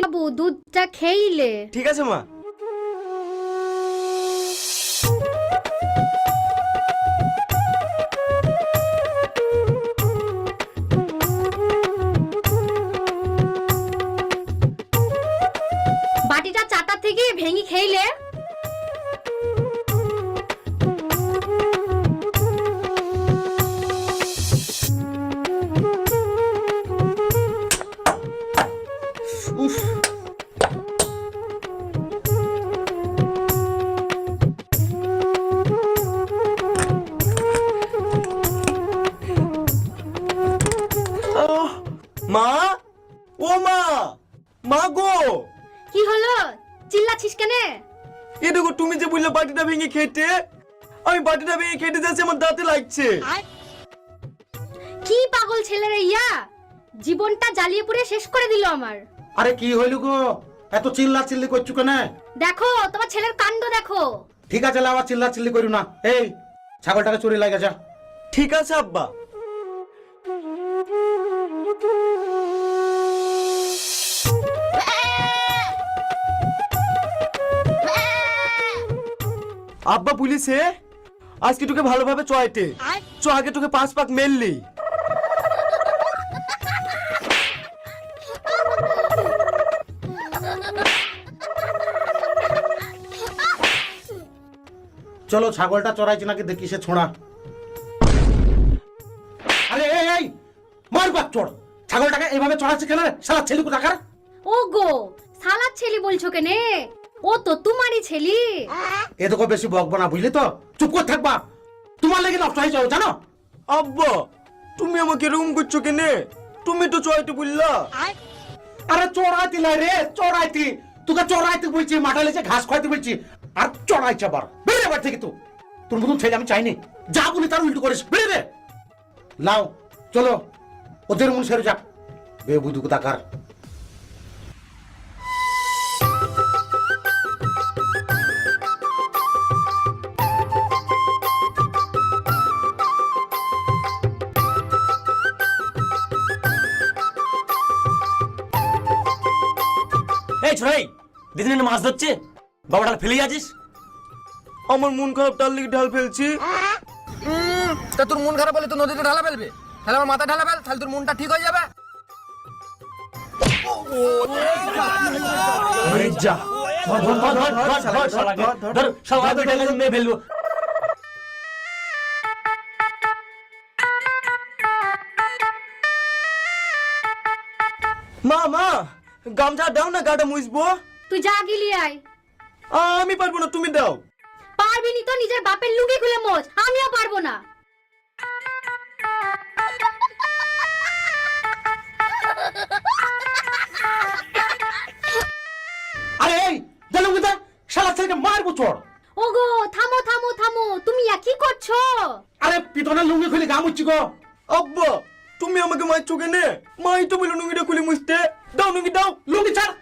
বাবু দুধটা খেইলে। ঠিক আছে মা। বাটিটা চাটা থেকে ভেঙে খেইলে। মা, ও মা, মা গো। কি হলো, চিল্লাছিস কেন? এ দেখো, তুমি যে বললে বাটিটা ভেঙে খেতে, আমি বাটিটা ভেঙে খেতে যাচ্ছি, আমার দাঁতে লাগছে। কি পাগল ছেলে রে ইয়া, জীবনটা জ্বালিয়ে পুড়ে শেষ করে দিল আমার। আরে কি হইল গো, এত চিল্লা চিল্লি করছো কেন? দেখো তোমার ছেলের কাণ্ড দেখো। ঠিক আছে, আবার চিল্লা চিল্লি করো না। এই ছাগলটাকে চুরি লাগে যা। ঠিক আছে আব্বা। আব্বা পুলিশে আজকে তোকে ভালোভাবে চয়েতে চ, আগে তোকে 5 পাক মেললি। চলো ছাগলটা চড়াইছি নাকি দেখি সে ছোঁড়া। আরে এই এই মার বাপ চড়, ছাগলটাকে এইভাবে চড়াচ্ছে কেন রে শালা ছেলে কোথাকার? ও গো, সালাদ ছেলি বলছো কেনে? ও তো তোমারই ছেলি। এ তোকে বেশি বকবো না, বুঝলি তো? চুপ করে থাকবা, তোমার লেগে নষ্ট হয়ে যাও জানো। আব্বা তুমি আমাকে এরকম করছো কেনে? তুমি তো চয়েতে বললা। আরে চড়াইতি লাই রে, চড়াইতি তোকে চড়াইতে বলছি, মাঠে লেছে ঘাস খাইতে বলছি, আর চড়াইছে আবার। বেরিয়ে বাড়ি থেকে তো, তোর মতন ছেলে আমি চাইনি। যা বলি তার উল্টো করিস, বেরিয়ে। লাও চলো, ওদের মন সেরে যাক বে বুধু কোথাকার। এই ছোড়াই, দিদিন মাছ ধরছে, বাবাটা ফেলে যাচ্ছিস। আমার মন খারাপ, তার লিগে ঢাল ফেলছি। তা তোর মন খারাপ হলে তো নদীতে ঢালা ফেলবে, তাহলে আমার মাথা ঢালা ফেল, তাহলে তোর মনটা ঠিক হয়ে যাবে। যা ফেলবো। মা, মা গামছা দাও না, গাটা মুছবো। তুই যা গিলি আয়। আমি পারবো না, তুমি দাও। পারবি নি তো নিজের বাপের লুঙ্গি খুলে মোচ, আমিও পারবো না। আরে এই জানো কোথা শালা ছেলেকে মারবো চড়। ওগো থামো থামো থামো, তুমি কি করছো? আরে পিতনের লুঙ্গি খুলে গা মুচ্ছি গো। আব্বা তুমি আমাকে মারছো কেনে? মাই তো বলে নুঙ্গিটা খুলে মুছতে। দাও নুঙ্গি দাও। লুঙ্গি ছাড়।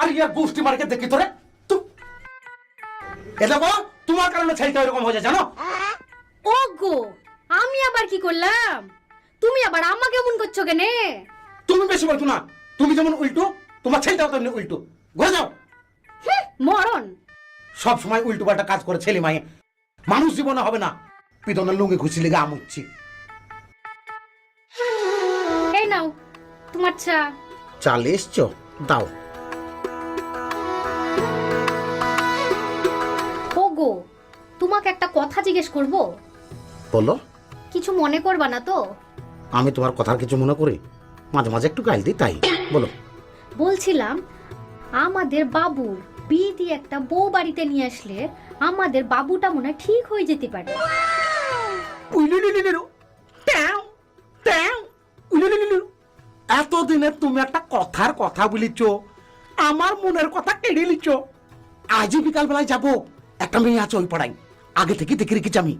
আরে ইয়ার গোষ্ঠী মার্কে দেখি তোরে তুই। এটা গো তোমার কারণে ছেলেটা এরকম হয়ে যায় জানো। ওগো আমি আবার কি করলাম? তুমি আবার আমাকে এমন করছো কেনে? তুমি বেশি বলছো না, তুমি যেমন উল্টো তোমার ছেলেটাও তেমনি উল্টো। ঘরে যাও। মরণ। সব সময় উল্টো পাল্টা কাজ করে ছেলে মায়ে, মানুষ জীবনে হবে না। পিতনের লুঙ্গি খুশি লেগে আমুচ্ছি। এই নাও তোমার চা। চালে এসছো, দাও। ওগো তোমাকে একটা কথা জিজ্ঞেস করব, বলো। কিছু মনে করবা না তো? আমি তোমার কথার কিছু মনে করি, মাঝে মাঝে একটু গাইল দিই তাই। বলো। বলছিলাম আমাদের বাবুর বিয়ে দিয়ে একটা বউ বাড়িতে নিয়ে আসলে আমাদের বাবুটা মনে হয় ঠিক হয়ে যেতে পারে। এতদিনে তুমি একটা কথার কথা বলিছ, আমার মনের কথা কেড়ে লিছ। আজই বিকাল বেলায় যাবো, একটা মেয়ে আছে ওই পাড়ায়, আগে থেকে দেখে রেখেছি আমি।